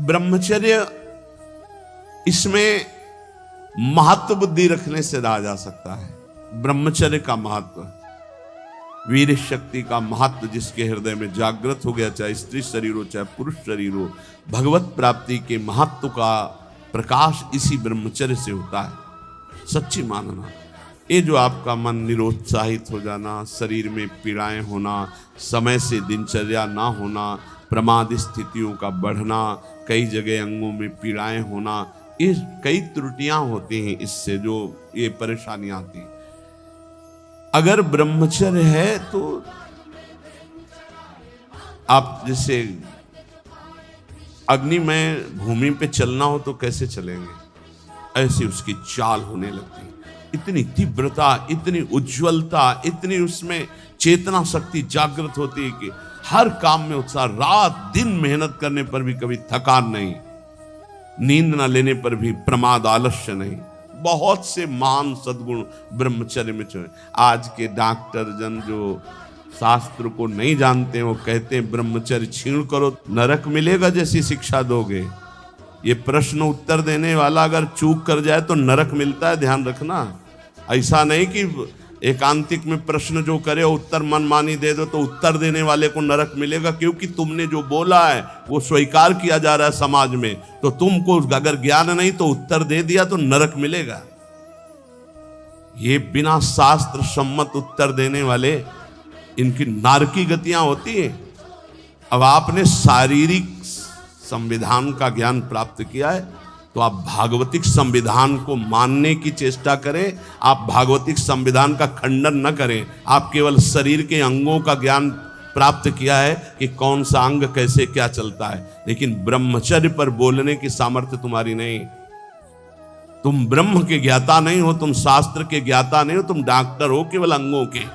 ब्रह्मचर्य, इसमें महत्व बुद्धि रखने से रहा जा सकता है। ब्रह्मचर्य का महत्व, वीर शक्ति का महत्व जिसके हृदय में जागृत हो गया, चाहे स्त्री शरीर हो चाहे पुरुष शरीर हो, भगवत प्राप्ति के महत्व का प्रकाश इसी ब्रह्मचर्य से होता है। सच्ची मानना, ये जो आपका मन निरुत्साहित हो जाना, शरीर में पीड़ाएं होना, समय से दिनचर्या ना होना, प्रमाद स्थितियों का बढ़ना, कई जगह अंगों में पीड़ाएं होना, ये कई त्रुटियां होती हैं, इससे जो ये परेशानियां आती हैं। अगर ब्रह्मचर्य है तो आप जैसे अग्नि में भूमि पे चलना हो तो कैसे चलेंगे, ऐसी उसकी चाल होने लगती। इतनी तीव्रता, इतनी उज्ज्वलता, इतनी उसमें चेतना शक्ति जागृत होती है कि हर काम में उत्साह, रात दिन मेहनत करने पर भी कभी थकान नहीं, नींद न लेने पर भी प्रमाद आलस्य नहीं। बहुत से महान सद्गुण ब्रह्मचर्य में छुए। आज के डॉक्टर जन जो शास्त्र को नहीं जानते हैं, वो कहते हैं ब्रह्मचर्य छीण करो नरक मिलेगा जैसी शिक्षा दोगे। ये प्रश्न उत्तर देने वाला अगर चूक कर जाए तो नरक मिलता है, ध्यान रखना। ऐसा नहीं कि एकांतिक में प्रश्न जो करे उत्तर मनमानी दे दो तो उत्तर देने वाले को नरक मिलेगा, क्योंकि तुमने जो बोला है वो स्वीकार किया जा रहा है समाज में। तो तुमको अगर ज्ञान नहीं तो उत्तर दे दिया तो नरक मिलेगा। ये बिना शास्त्र सम्मत उत्तर देने वाले, इनकी नारकी गतियां होती हैं। अब आपने शारीरिक संविधान का ज्ञान प्राप्त किया है तो आप भागवतिक संविधान को मानने की चेष्टा करें। आप भागवतिक संविधान का खंडन न करें। आप केवल शरीर के अंगों का ज्ञान प्राप्त किया है कि कौन सा अंग कैसे क्या चलता है, लेकिन ब्रह्मचर्य पर बोलने की सामर्थ्य तुम्हारी नहीं। तुम ब्रह्म के ज्ञाता नहीं हो, तुम शास्त्र के ज्ञाता नहीं हो, तुम डॉक्टर हो केवल अंगों के,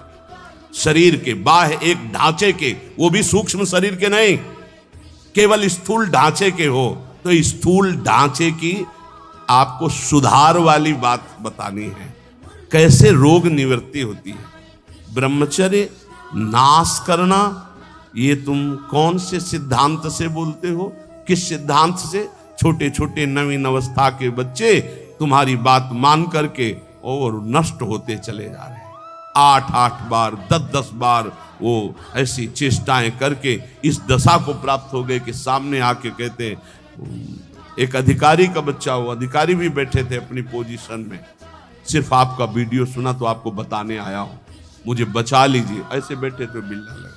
शरीर के, बाह्य एक ढांचे के, वो भी सूक्ष्म शरीर के नहीं, केवल स्थूल ढांचे के हो। तो स्थूल ढांचे की आपको सुधार वाली बात बतानी है, कैसे रोग निवृत्ति होती है। ब्रह्मचर्य नाश करना, ये तुम कौन से सिद्धांत से बोलते हो, किस सिद्धांत से? छोटे छोटे नवीन अवस्था के बच्चे तुम्हारी बात मान करके और नष्ट होते चले जा रहे हैं। 8-8 बार 10-10 बार वो ऐसी चेष्टाएं करके इस दशा को प्राप्त हो गए कि सामने आके कहते, एक अधिकारी का बच्चा, वो अधिकारी भी बैठे थे अपनी पोजीशन में, सिर्फ आपका वीडियो सुना तो आपको बताने आया हूं, मुझे बचा लीजिए। ऐसे बैठे थे, बिल्ला लगा,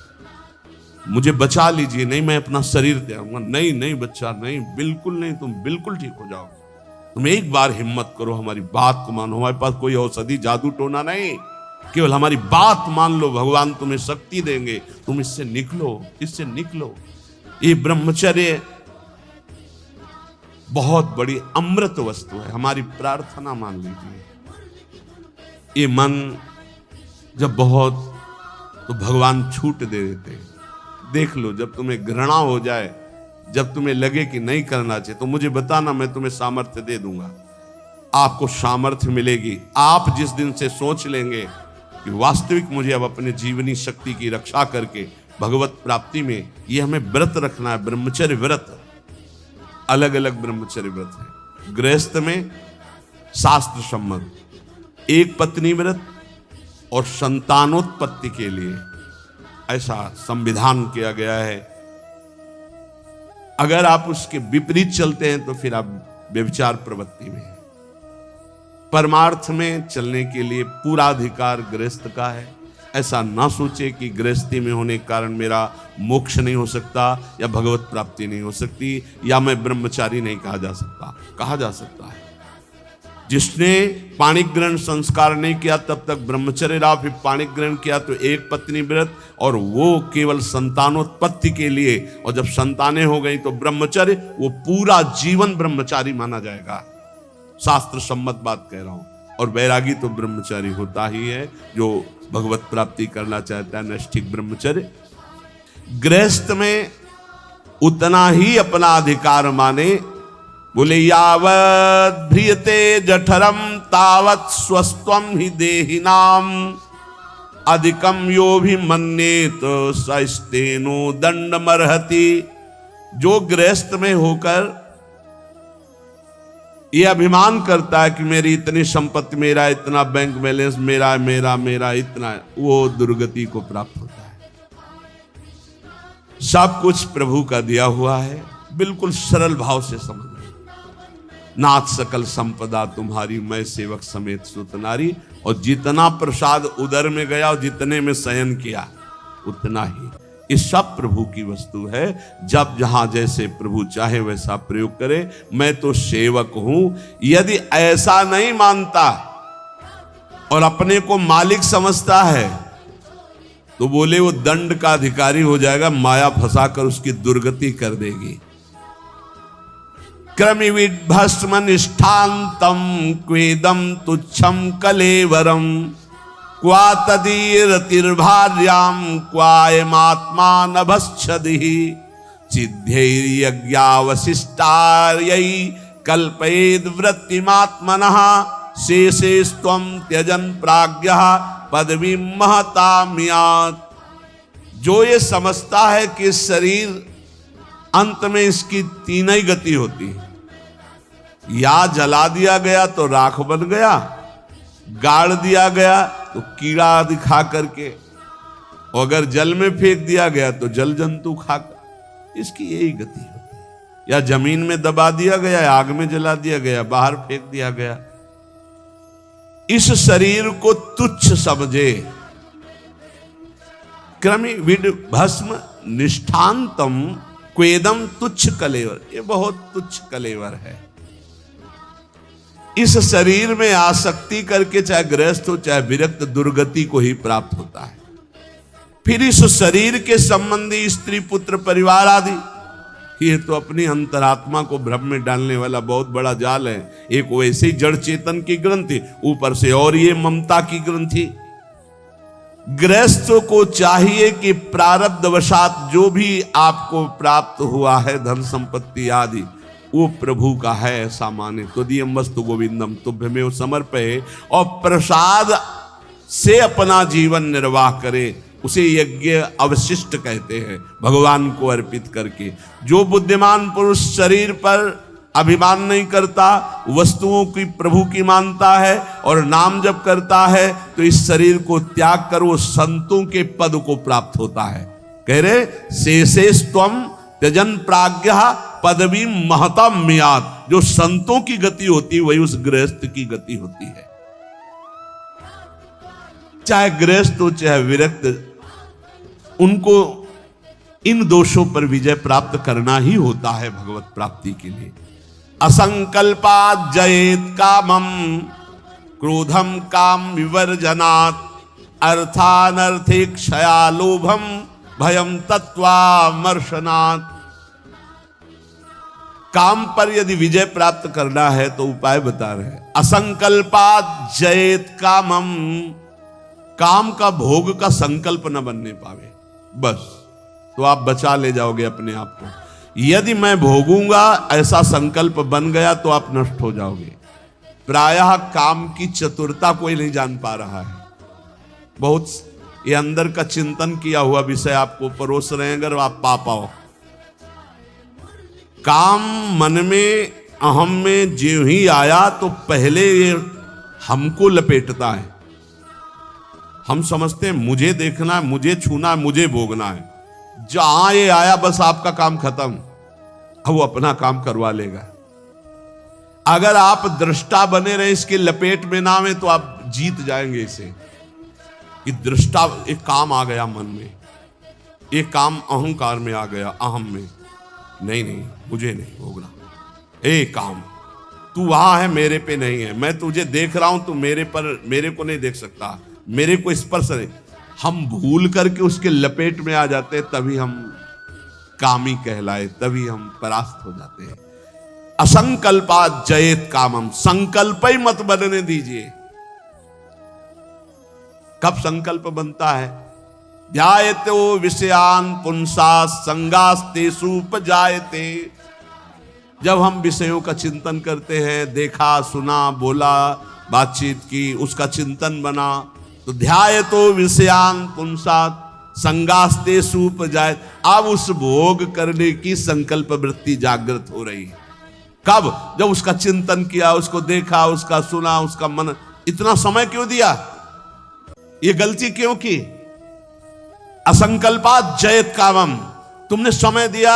मुझे बचा लीजिए, नहीं मैं अपना शरीर दे आऊंगा। नहीं नहीं बच्चा, नहीं, बिल्कुल नहीं, तुम बिल्कुल ठीक हो जाओगे। तुम एक बार हिम्मत करो, हमारी बात को मानो। हमारे पास कोई औषधि जादू टोना नहीं, केवल हमारी बात मान लो, भगवान तुम्हें शक्ति देंगे, तुम इससे निकलो, इससे निकलो। ये ब्रह्मचर्य बहुत बड़ी अमृत वस्तु है। हमारी प्रार्थना मान लीजिए, ये मन जब बहुत, तो भगवान छूट दे देते। देख लो, जब तुम्हें घृणा हो जाए, जब तुम्हें लगे कि नहीं करना चाहिए, तो मुझे बताना, मैं तुम्हें सामर्थ्य दे दूंगा। आपको सामर्थ्य मिलेगी। आप जिस दिन से सोच लेंगे कि वास्तविक मुझे अब अपने जीवनी शक्ति की रक्षा करके भगवत प्राप्ति में ये हमें व्रत रखना है। ब्रह्मचर्य व्रत, अलग अलग ब्रह्मचर्य व्रत है। गृहस्थ में शास्त्र सम्मत एक पत्नी व्रत और संतानोत्पत्ति के लिए ऐसा संविधान किया गया है। अगर आप उसके विपरीत चलते हैं तो फिर आप व्यभिचार प्रवृत्ति में हैं। परमार्थ में चलने के लिए पूरा अधिकार गृहस्थ का है। ऐसा ना सोचे कि गृहस्थी में होने के कारण मेरा मोक्ष नहीं हो सकता या भगवत प्राप्ति नहीं हो सकती या मैं ब्रह्मचारी नहीं कहा जा सकता। कहा जा सकता है। जिसने पाणिक ग्रहण संस्कार नहीं किया तब तक ब्रह्मचर्य रहा, फिर पाणिक ग्रहण किया तो एक पत्नी व्रत, और वो केवल संतानोत्पत्ति के लिए, और जब संतानें हो गई तो ब्रह्मचर्य, वो पूरा जीवन ब्रह्मचारी माना जाएगा। शास्त्र सम्मत बात कह रहा हूं। और वैरागी तो ब्रह्मचारी होता ही है जो भगवत प्राप्ति करना चाहता है, नैष्ठिक ब्रह्मचर्य। गृहस्थ में उतना ही अपना अधिकार माने। बोले यावत् भ्रियते जठरम तावत् स्वस्त्वम ही देहिनाम अधिकम यो भी मन्येत सस्तेनो दंडमर्हति। जो गृहस्थ में होकर ये अभिमान करता है कि मेरी इतनी संपत्ति, मेरा इतना बैंक बैलेंस, मेरा मेरा मेरा इतना है, वो दुर्गति को प्राप्त होता है। सब कुछ प्रभु का दिया हुआ है, बिल्कुल सरल भाव से समझ। नाथ सकल संपदा तुम्हारी, मैं सेवक समेत सुत नारी। और जितना प्रसाद उदर में गया और जितने में शयन किया उतना ही, ये सब प्रभु की वस्तु है। जब जहां जैसे प्रभु चाहे वैसा प्रयोग करे। मैं तो सेवक हूं। यदि ऐसा नहीं मानता और अपने को मालिक समझता है तो बोले वो दंड का अधिकारी हो जाएगा, माया फंसाकर उसकी दुर्गति कर देगी। क्रमिविद भस्म निष्ठांतम क्वेदम तुच्छम कलेवरम, क्वा तदीरतिर्भार्याम क्वायमात्मा नभश्छदि, सिद्धैर्यज्ञावशिष्टार्यै कल्पयेद् वृत्तिमात्मनः, शेषेस्त्वं त्यजन् प्राज्ञः पदवीं महताम्यात्। जो ये समझता है कि शरीर अंत में इसकी तीन ही गति होती है, या जला दिया गया तो राख बन गया, गाड़ दिया गया तो कीड़ा दिखा करके, और अगर जल में फेंक दिया गया तो जल जंतु खाकर, इसकी यही गति होती है। या जमीन में दबा दिया गया, आग में जला दिया गया, बाहर फेंक दिया गया। इस शरीर को तुच्छ समझे। क्रमि विड भस्म निष्ठांतम क्वेदम तुच्छ कलेवर, ये बहुत तुच्छ कलेवर है। इस शरीर में आसक्ति करके चाहे गृहस्थ हो चाहे विरक्त, दुर्गति को ही प्राप्त होता है। फिर इस शरीर के संबंधी स्त्री पुत्र परिवार आदि, ये तो अपनी अंतरात्मा को भ्रम में डालने वाला बहुत बड़ा जाल है। एक वैसे ही जड़ चेतन की ग्रंथि, ऊपर से और ये ममता की ग्रंथि। गृहस्थों को चाहिए कि प्रारब्धवशात जो भी आपको प्राप्त हुआ है, धन संपत्ति आदि, वो प्रभु का है ऐसा माने। तो दियम वस्तु गोविंदम तुभ्यमेव समर्पये, और प्रसाद से अपना जीवन निर्वाह करे। उसे यज्ञ अवशिष्ट कहते हैं, भगवान को अर्पित करके। जो बुद्धिमान पुरुष शरीर पर अभिमान नहीं करता, वस्तुओं की प्रभु की मानता है और नाम जप करता है, तो इस शरीर को त्याग कर वो संतों के पद को प्राप्त होता है। कह रहे शेषेस्त्वं त्यजन् प्राज्ञः पदवीं महताम्यात्। जो संतों की गति होती है वही उस गृहस्थ की गति होती है। चाहे गृहस्थ हो चाहे विरक्त, उनको इन दोषों पर विजय प्राप्त करना ही होता है भगवत प्राप्ति के लिए। असंकल्पात् जयेत् कामम क्रोधम काम विवर्जनात्, अर्थानर्थे क्षया लोभम भयम तत्वामर्शनात्। काम पर यदि विजय प्राप्त करना है तो उपाय बता रहे हैं। असंकल्पात् जयेत् कामम, काम का भोग का संकल्प न बनने पावे, बस तो आप बचा ले जाओगे अपने आप को। यदि मैं भोगूंगा ऐसा संकल्प बन गया तो आप नष्ट हो जाओगे। प्रायः काम की चतुरता कोई नहीं जान पा रहा है। बहुत ये अंदर का चिंतन किया हुआ विषय आपको परोस रहे हैं, अगर आप पा पाओ। काम मन में अहम में जो ही आया तो पहले ये हमको लपेटता है। हम समझते हैं मुझे देखना है, मुझे छूना है, मुझे भोगना है। जहां ये आया बस आपका काम खत्म, अब वो अपना काम करवा लेगा। अगर आप दृष्टा बने रहे, इसके लपेट में ना में, तो आप जीत जाएंगे इसे। कि दृष्टा, एक काम आ गया मन में, एक काम अहंकार में आ गया, अहम में, नहीं नहीं मुझे नहीं भोगना। ए काम तू वहां है, मेरे पे नहीं है। मैं तुझे देख रहा हूं, तू मेरे को नहीं देख सकता, मेरे को स्पर्श नहीं। हम भूल करके उसके लपेट में आ जाते हैं, तभी हम कामी कहलाए, तभी हम परास्त हो जाते हैं। असंकल्पात् जयेत् कामम, संकल्प ही मत बनने दीजिए। कब संकल्प बनता है? ध्यायतो विषयान् पुंसाः संगास्तेषु उपजायते। जब हम विषयों का चिंतन करते हैं, देखा सुना बोला बातचीत की, उसका चिंतन बना, तो ध्यायतो विषयान् पुंसाः संगास्तेषु उपजायते। अब उस भोग करने की संकल्प वृत्ति जागृत हो रही है। कब? जब उसका चिंतन किया, उसको देखा, उसका सुना, उसका मन। इतना समय क्यों दिया? ये गलती क्यों की? असंकल्पात जयत कामम। तुमने समय दिया,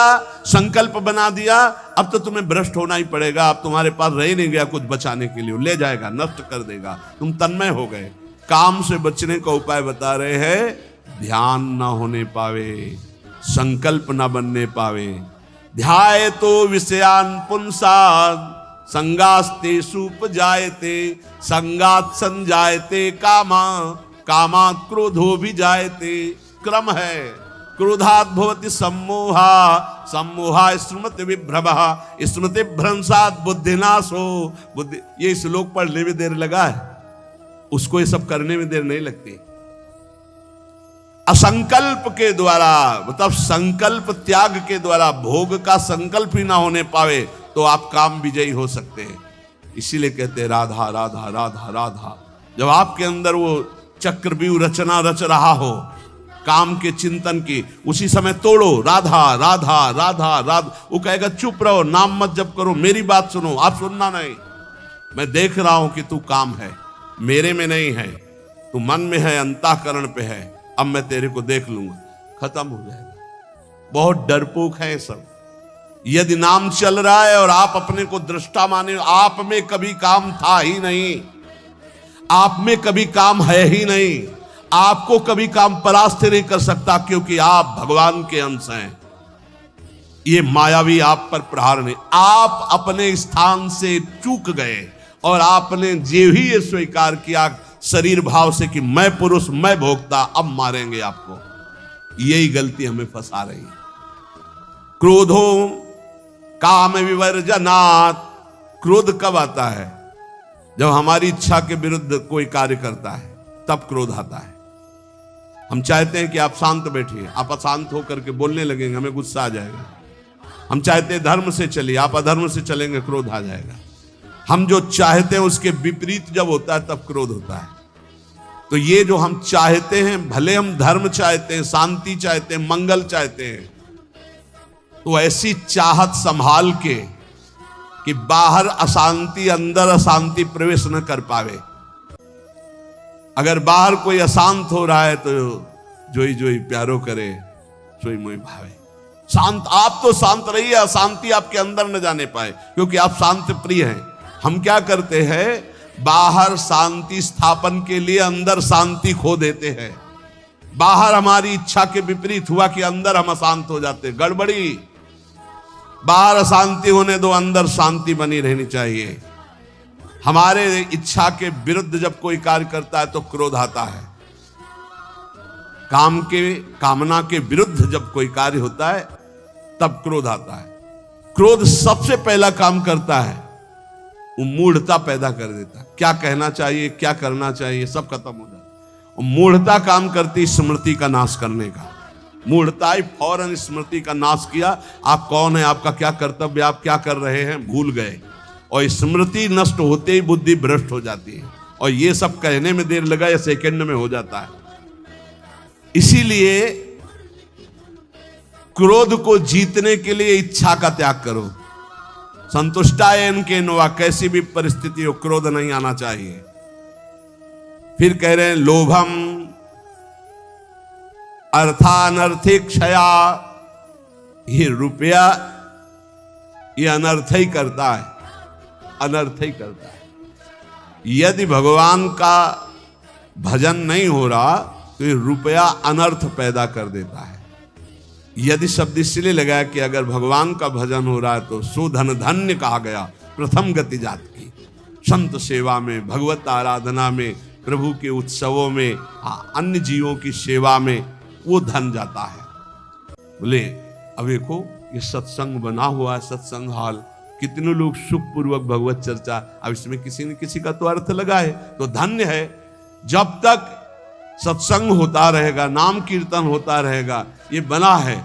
संकल्प बना दिया, अब तो तुम्हें भ्रष्ट होना ही पड़ेगा। अब तुम्हारे पास रह नहीं गया कुछ बचाने के लिए, ले जाएगा, नष्ट कर देगा। तुम तन्मय हो गए। काम से बचने का उपाय बता रहे हैं, ध्यान ना होने पावे, संकल्प ना बनने पावे। ध्याये तो विषयान पुंसा संगास्ते सुपजायते, संगात संजायते कामा, कामात क्रोधो भी जायते। क्रम है, क्रोधात भवति सम्मोहा, सम्मोहा स्मृति विभ्रमः, स्मृति भ्रंशात बुद्धिनाशो। बुद्धि, ये श्लोक पढ़ने में देर लगा है, उसको ये सब करने में देर नहीं लगती। असंकल्प के द्वारा, मतलब संकल्प त्याग के द्वारा, भोग का संकल्प ही ना होने पावे तो आप काम विजयी हो सकते हैं। इसीलिए कहते हैं राधा राधा राधा राधा। जब आपके अंदर वो चक्रव्यूह रचना रच रहा हो काम के चिंतन की, उसी समय तोड़ो, राधा राधा राधा राधा। वो कहेगा चुप रहो, नाम मत जप करो, मेरी बात सुनो। आप सुनना नहीं, मैं देख रहा हूं कि तू काम है, मेरे में नहीं है, तू मन में है, अंतःकरण पे है, अब मैं तेरे को देख लूंगा, खत्म हो जाएगा। बहुत डरपोक है सब। यदि नाम चल रहा है और आप अपने को दृष्टा माने, आप में कभी काम था ही नहीं, आप में कभी काम है ही नहीं, आपको कभी काम परास्त नहीं कर सकता, क्योंकि आप भगवान के अंश हैं। ये मायावी आप पर प्रहार नहीं, आप अपने स्थान से चूक गए और आपने जो ही ये स्वीकार किया शरीर भाव से कि मैं पुरुष, मैं भोक्ता, अब मारेंगे आपको। यही गलती हमें फंसा रही है। क्रोधो काम विवर्जनात्। क्रोध कब आता है? जब हमारी इच्छा के विरुद्ध कोई कार्य करता है, तब क्रोध आता है। हम चाहते हैं कि आप शांत बैठिए, आप अशांत होकर के बोलने लगेंगे, हमें गुस्सा आ जाएगा। हम चाहते हैं धर्म से चलिए, आप अधर्म से चलेंगे, क्रोध आ जाएगा। हम जो चाहते हैं उसके विपरीत जब होता है तब क्रोध होता है। तो ये जो हम चाहते हैं, भले हम धर्म चाहते हैं, शांति चाहते हैं, मंगल चाहते हैं, तो ऐसी चाहत संभाल के कि बाहर अशांति, अंदर अशांति प्रवेश न कर पावे। अगर बाहर कोई अशांत हो रहा है तो जोई जोई प्यारो करे, सोई मोई भावे। शांत, आप तो शांत रहिए, अशांति आपके अंदर न जाने पाए, क्योंकि आप शांति प्रिय हैं। हम क्या करते हैं, बाहर शांति स्थापन के लिए अंदर शांति खो देते हैं। बाहर हमारी इच्छा के विपरीत हुआ कि अंदर हम अशांत हो जाते, गड़बड़ी। बाहर अशांति होने दो, अंदर शांति बनी रहनी चाहिए। हमारे इच्छा के विरुद्ध जब कोई कार्य करता है तो क्रोध आता है। कामना के विरुद्ध जब कोई कार्य होता है तब क्रोध आता है। क्रोध सबसे पहला काम करता है, वो मूढ़ता पैदा कर देता है। क्या कहना चाहिए, क्या करना चाहिए, सब खत्म हो जाता है। और मूढ़ता काम करती स्मृति का नाश करने का। मूढ़ता ही फौरन स्मृति का नाश किया। आप कौन है, आपका क्या कर्तव्य, आप क्या कर रहे हैं, भूल गए। और स्मृति नष्ट होते ही बुद्धि भ्रष्ट हो जाती है। और ये सब कहने में देर लगा या सेकंड में हो जाता है। इसीलिए क्रोध को जीतने के लिए इच्छा का त्याग करो। संतुष्टायन के नवा, कैसी भी परिस्थिति हो क्रोध नहीं आना चाहिए। फिर कह रहे हैं लोभम अर्थानर्थिक क्षया। ये रुपया ये अनर्थ ही करता है, अनर्थ ही करता है। यदि भगवान का भजन नहीं हो रहा तो ये रुपया अनर्थ पैदा कर देता है। यदि शब्द इसलिए लगाया कि अगर भगवान का भजन हो रहा है तो सुधन धन्य कहा गया प्रथम गति जात की। संत सेवा में, भगवत आराधना में, प्रभु के उत्सवों में, अन्य जीवों की सेवा में वो धन जाता है। बोले अब देखो ये सत्संग बना हुआ है, सत्संग हॉल, कितने लोग सुखपूर्वक भगवत चर्चा, अब इसमें किसी न किसी का तो अर्थ लगा है, तो धन्य है। जब तक सत्संग होता रहेगा, नाम कीर्तन होता रहेगा, ये बना है,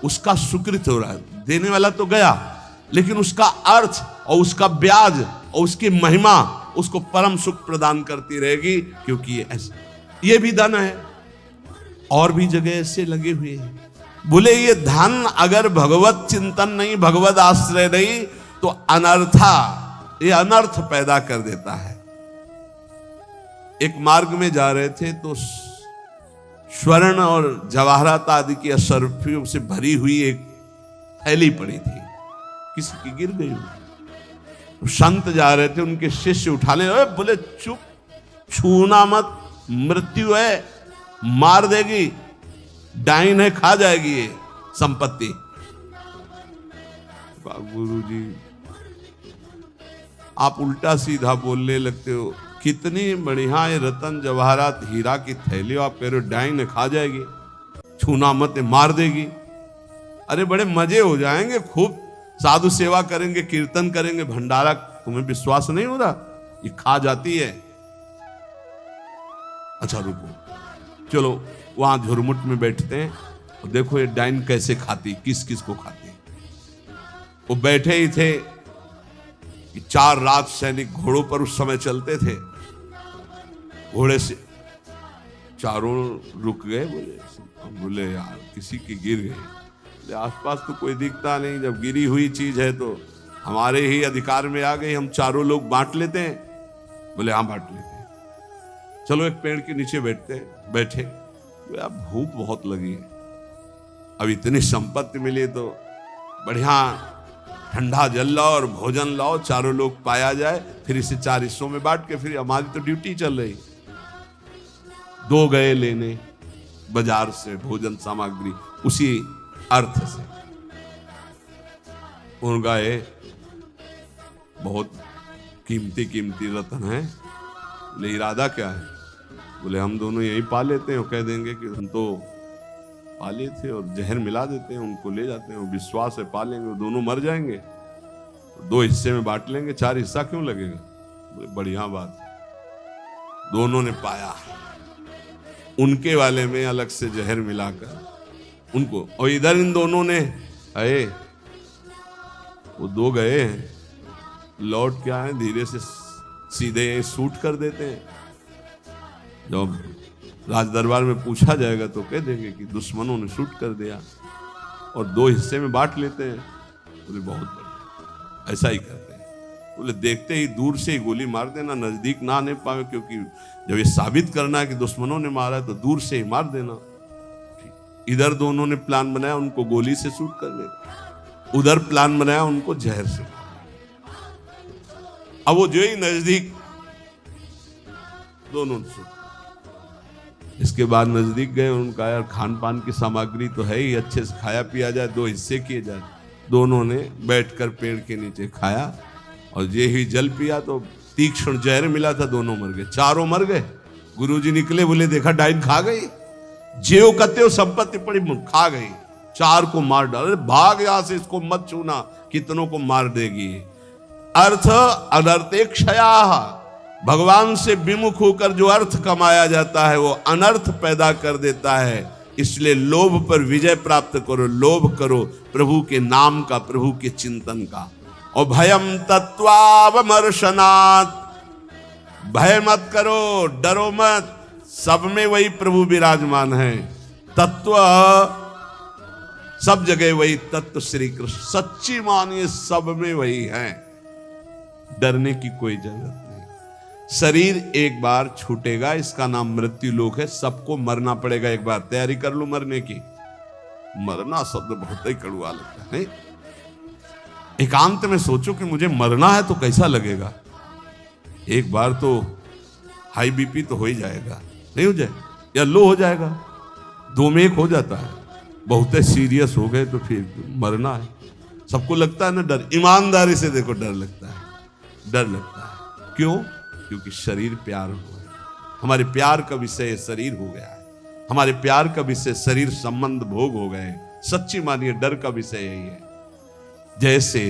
उसका सुकृत हो रहा है। देने वाला तो गया, लेकिन उसका अर्थ और उसका ब्याज और उसकी महिमा उसको परम सुख प्रदान करती रहेगी, क्योंकि ये भी धन है। और भी जगह ऐसे लगे हुए हैं। बोले ये धन अगर भगवत चिंतन नहीं, भगवत आश्रय नहीं, तो अनर्था, ये अनर्थ पैदा कर देता है। एक मार्ग में जा रहे थे तो स्वर्ण और जवाहरात आदि की असरफियों से भरी हुई एक थैली पड़ी थी, किसी की गिर गई। तो संत जा रहे थे, उनके शिष्य उठाने बोले चुप, छूना मत, मृत्यु है, मार देगी, डाइन है, खा जाएगी ये संपत्ति। गुरु जी आप उल्टा सीधा बोलने लगते हो, कितनी बढ़िया ये रतन जवाहरात हीरा की थैली, आप कह रहे हो डाइन है, खा जाएगी, छूना मत, मार देगी। अरे बड़े मजे हो जाएंगे, खूब साधु सेवा करेंगे, कीर्तन करेंगे, भंडारा, तुम्हें विश्वास नहीं हो रहा ये खा जाती है। अच्छा रुको, चलो वहां झुरमुट में बैठते हैं और देखो ये डाइन कैसे खाती, किस किस को खाती। वो बैठे ही थे कि 4 राज सैनिक घोड़ों पर उस समय चलते थे, घोड़े से चारों रुक गए। बोले यार किसी की गिर गई, आसपास तो कोई दिखता नहीं, जब गिरी हुई चीज है तो हमारे ही अधिकार में आ गई, हम चारों लोग बांट लेते हैं। बोले हाँ बांट लेते हैं, चलो एक पेड़ के नीचे बैठे। यार भूख बहुत लगी है, अब इतनी संपत्ति मिली तो बढ़िया ठंडा जल लाओ और भोजन लाओ, चारों लोग पाया जाए, फिर इसे 4 हिस्सों में बांट के फिर हमारी तो ड्यूटी चल रही। 2 गए लेने बाजार से भोजन सामग्री, उसी अर्थ से उन गए, बहुत कीमती कीमती रत्न है। बोले इरादा क्या है? बोले हम दोनों यही पा लेते हैं, कह देंगे कि हम तो पाले थे और जहर मिला देते हैं, उनको ले जाते हैं, विश्वास है पालेंगे, वो दोनों मर जाएंगे, 2 हिस्से में बांट लेंगे, 4 हिस्सा क्यों लगेगा? बोले बढ़िया बात है। दोनों ने पाया, उनके वाले में अलग से जहर मिलाकर उनको, और इधर इन दोनों ने आए, वो 2 गए हैं, लौट क्या है धीरे से सीधे शूट कर देते हैं। जब राज दरबार में पूछा जाएगा तो कह देंगे कि दुश्मनों ने शूट कर दिया, और 2 हिस्से में बांट लेते हैं। बोले बहुत बढ़िया, ऐसा ही करते हैं। बोले देखते ही दूर से ही गोली मार देना, नजदीक ना आने पावे, क्योंकि जब ये साबित करना है कि दुश्मनों ने मारा है तो दूर से ही मार देना। इधर दोनों ने प्लान बनाया उनको गोली से शूट करने, उधर प्लान बनाया उनको जहर से। अब वो जो ही नजदीक, दोनों ने शूट। इसके बाद नजदीक गए, उनका यार खान पान की सामग्री तो है ही, अच्छे से खाया पिया जाए, 2 हिस्से किए जाए। दोनों ने बैठकर पेड़ के नीचे खाया, और ये ही जल पिया तो तीक्ष्ण जहर मिला था, दोनों मर गए, चारों मर गए। गुरुजी निकले, बोले देखा डाइन खा गई, जेव कत्यो संपत्ति पड़ी खा गई, 4 को मार डाल, भाग यहां से, इसको मत छूना, कितनों को मार देगी। अर्थ अनर्थेक्षया, भगवान से विमुख होकर जो अर्थ कमाया जाता है वो अनर्थ पैदा कर देता है। इसलिए लोभ पर विजय प्राप्त करो, लोभ करो प्रभु के नाम का, प्रभु के चिंतन का। और भयम तत्वावमर्शनात्, भय मत करो, डरो मत, सब में वही प्रभु विराजमान है। तत्व सब जगह वही तत्व श्री कृष्ण, सच्ची मानिए सब में वही है, डरने की कोई जरूरत नहीं। शरीर एक बार छूटेगा, इसका नाम मृत्यु लोक है, सबको मरना पड़ेगा एक बार, तैयारी कर लो मरने की। मरना शब्द बहुत ही कड़वा लगता है। एकांत में सोचो कि मुझे मरना है तो कैसा लगेगा। एक बार तो हाई बीपी तो हो ही जाएगा, नहीं हो जाए, या लो हो जाएगा, 2 में 1 हो जाता है। बहुत सीरियस हो गए तो फिर मरना है, सबको लगता है ना डर। ईमानदारी से देखो, डर लगता है, डर लगता है। क्यों? क्योंकि शरीर प्यार हो गया, हमारे प्यार का विषय शरीर हो गया है, हमारे प्यार का विषय शरीर संबंध भोग हो गए। सच्ची मानिए डर का विषय यही है। जैसे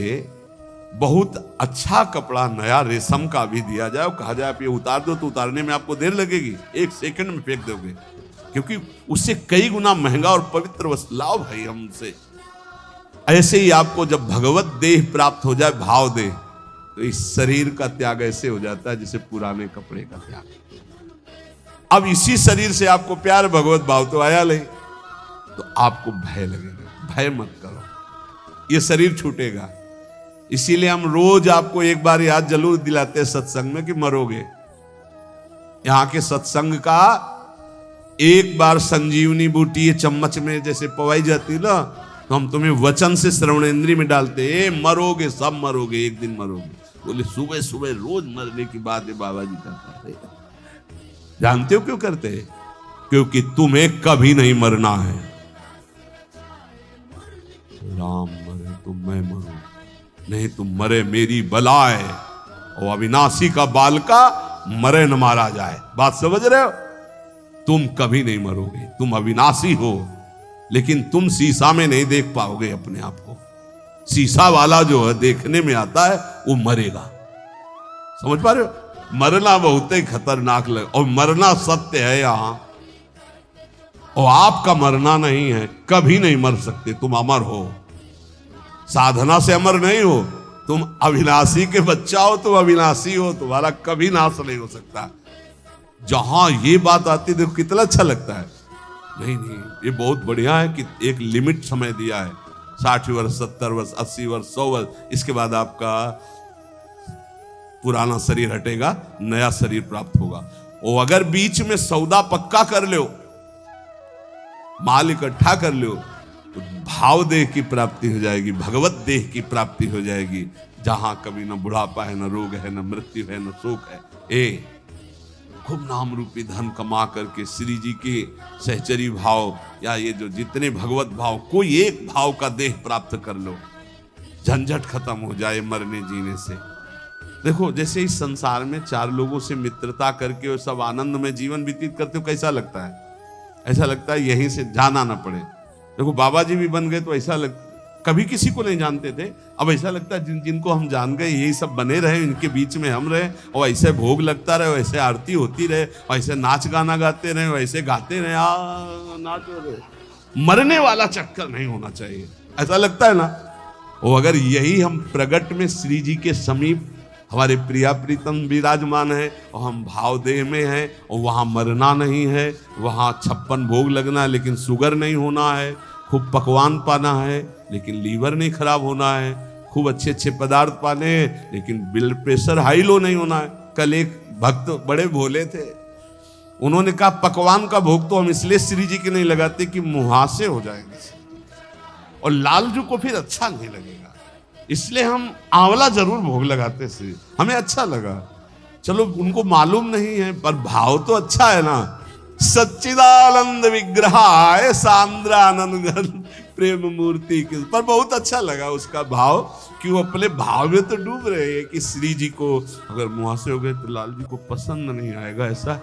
बहुत अच्छा कपड़ा नया रेशम का भी दिया जाए और कहा जाए आप ये उतार दो, तो उतारने में आपको देर लगेगी, 1 सेकंड में फेंक दोगे, क्योंकि उससे कई गुना महंगा और पवित्र वस्तु लाओ भाई हमसे। ऐसे ही आपको जब भगवत देह प्राप्त हो जाए, भाव देह, तो इस शरीर का त्याग ऐसे हो जाता है जैसे पुराने कपड़े का त्याग। अब इसी शरीर से आपको प्यार भगवत भाव तो आया नहीं, तो आपको भय लगेगा। भय मत करो, ये शरीर छूटेगा, इसीलिए हम रोज आपको एक बार याद जरूर दिलाते हैं सत्संग में कि मरोगे। यहां के सत्संग का एक बार संजीवनी बूटी चम्मच में जैसे पवाई जाती ना, तो हम तुम्हें वचन से श्रवणेंद्री में डालते, मरोगे, सब मरोगे, एक दिन मरोगे। बोले सुबह सुबह रोज मरने की बात है बाबा जी करते हैं। जानते हो क्यों करते हैं? क्योंकि तुम्हें कभी नहीं मरना है। राम मरे तो मैं मरूं, नहीं तुम मरे मेरी बला है। और अविनाशी का बालका मरे न मारा जाए। बात समझ रहे हो? तुम कभी नहीं मरोगे, तुम अविनाशी हो, लेकिन तुम शीशा में नहीं देख पाओगे अपने आप को। शीशा वाला जो है देखने में आता है वो मरेगा। समझ पा रहे हो? मरना बहुत ही खतरनाक लगे, और मरना सत्य है यहां। और आपका मरना नहीं है, कभी नहीं मर सकते, तुम अमर हो। साधना से अमर नहीं हो, तुम अविनाशी के बच्चा हो, तुम अविनाशी हो, तुम्हारा कभी नाश नहीं हो सकता। जहां ये बात आती देखो कितना अच्छा लगता है। नहीं नहीं, ये बहुत बढ़िया है कि एक लिमिट समय दिया है, 60 वर्ष, 70 वर्ष, 80 वर्ष, 100 वर्ष, इसके बाद आपका पुराना शरीर हटेगा, नया शरीर प्राप्त होगा। और अगर बीच में सौदा पक्का कर लो, माल इकट्ठा कर लो, तो भाव देह की प्राप्ति हो जाएगी, भगवत देह की प्राप्ति हो जाएगी, जहां कभी न बुढ़ापा है, न रोग है, न मृत्यु है, न शोक है। खूब नाम रूपी धन कमा करके श्री जी के सहचरी भाव या ये जो जितने भगवत भाव, कोई एक भाव का देह प्राप्त कर लो, झंझट खत्म हो जाए मरने जीने से। देखो जैसे इस संसार में 4 लोगों से मित्रता करके और सब आनंद में जीवन व्यतीत करते हो, कैसा लगता है? ऐसा लगता है यहीं से जाना ना पड़े। देखो बाबा जी भी बन गए तो ऐसा कभी किसी को नहीं जानते थे, अब ऐसा लगता है जिनको हम जान गए यही सब बने रहे, इनके बीच में हम रहे, और ऐसे भोग लगता रहे, वैसे आरती होती रहे, ऐसे नाच गाना गाते रहे, वैसे गाते रहे, नाचो रहे। मरने वाला चक्कर नहीं होना चाहिए, ऐसा लगता है ना। और अगर यही हम प्रगट में श्री जी के समीप हमारे प्रिया प्रीतम विराजमान है और हम भाव देह में हैं, और वहाँ मरना नहीं है, वहाँ 56 भोग लगना है लेकिन शुगर नहीं होना है, खूब पकवान पाना है लेकिन लीवर नहीं खराब होना है, खूब अच्छे अच्छे पदार्थ पाने हैं लेकिन ब्लड प्रेशर हाई लो नहीं होना है। कल एक भक्त बड़े भोले थे, उन्होंने कहा पकवान का भोग तो हम इसलिए श्री जी के नहीं लगाते कि मुहासे हो जाएंगे और लालजू को फिर अच्छा नहीं लगेगा, इसलिए हम आंवला जरूर भोग लगाते श्री, हमें अच्छा लगा। चलो उनको मालूम नहीं है पर भाव तो अच्छा है ना। सच्चिदानंद विग्रहाय सांद्रानंद प्रेम मूर्ति के पर बहुत अच्छा लगा उसका भाव कि वो अपने भाव में तो डूब रहे हैं कि श्री जी को अगर मुहासे हो गए तो लाल जी को पसंद नहीं आएगा, ऐसा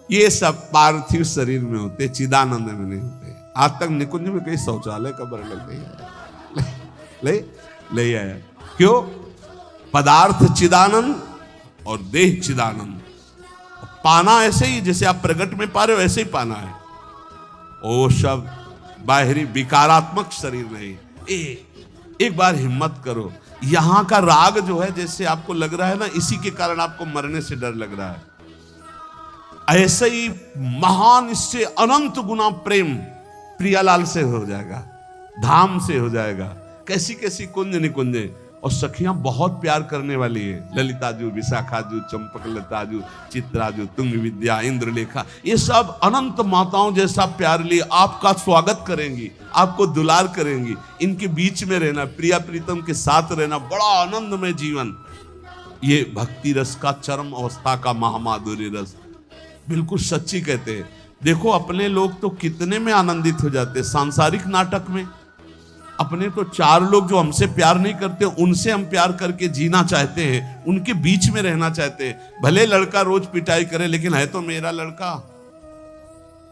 ये सब पार्थिव शरीर में होते, चिदानंद में नहीं होते। आज तक निकुंज में कहीं शौचालय का वर्णन नहीं आया, ले आया। क्यों? पदार्थ चिदानंद और देह चिदानंद। पाना ऐसे ही जैसे आप प्रगट में पा रहे हो ऐसे ही पाना है। ओ शब्द बाहरी विकारात्मक शरीर नहीं। एक बार हिम्मत करो, यहां का राग जो है जैसे आपको लग रहा है ना, इसी के कारण आपको मरने से डर लग रहा है। ऐसे ही महान इससे अनंत गुना प्रेम प्रियालाल से हो जाएगा, धाम से हो जाएगा। कैसी कैसी कुंज निकुंजे, और सखियां बहुत प्यार करने वाली है। ललिताजू, विशाखाजू, चंपकलताजू, चित्राजू, तुंग विद्या, इंद्रलेखा, ये सब अनंत माताओं जैसा प्यार लिए आपका स्वागत करेंगी, आपको दुलार करेंगी। इनके बीच में रहना, प्रिया प्रीतम के साथ रहना, बड़ा आनंदमय जीवन। ये भक्ति रस का चरम अवस्था का महामाधुर्य रस, बिल्कुल सच्ची कहते हैं। देखो अपने लोग तो कितने में आनंदित हो जाते, सांसारिक नाटक में अपने तो 4 लोग जो हमसे प्यार नहीं करते, उनसे हम प्यार करके जीना चाहते हैं, उनके बीच में रहना चाहते हैं। भले लड़का रोज पिटाई करे लेकिन है तो मेरा लड़का।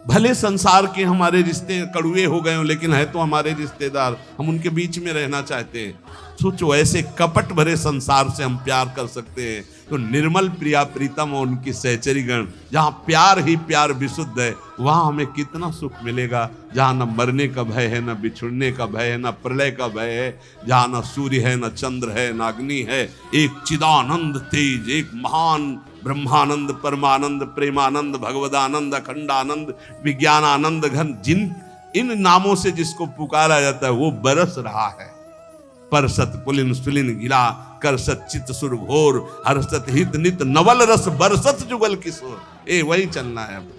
भले संसार के हमारे रिश्ते कड़ुए हो गए हो लेकिन है तो हमारे रिश्तेदार, हम उनके बीच में रहना चाहते हैं। सोचो ऐसे कपट भरे संसार से हम प्यार कर सकते हैं तो निर्मल प्रिया प्रीतम और उनकी सहचरी गण, जहां प्यार ही प्यार विशुद्ध है, वहां हमें कितना सुख मिलेगा। जहां न मरने का भय है, न बिछुड़ने का भय है, न प्रलय का भय है, जहां न सूर्य है, न चंद्र है, न अग्नि है। एक चिदानंद तेज, एक महान ब्रह्मानंद, परमानंद, प्रेमानंद, भगवदानंद, अखंडानंद, विज्ञानानंद घन, जिन इन नामों से जिसको पुकारा जाता है वो बरस रहा है। परसत पुलिन सुलिन गिला, करसत चित सुर घोर, हर्षत हित नित नवल रस बरसत जुगल किशोर। वही चलना है अब।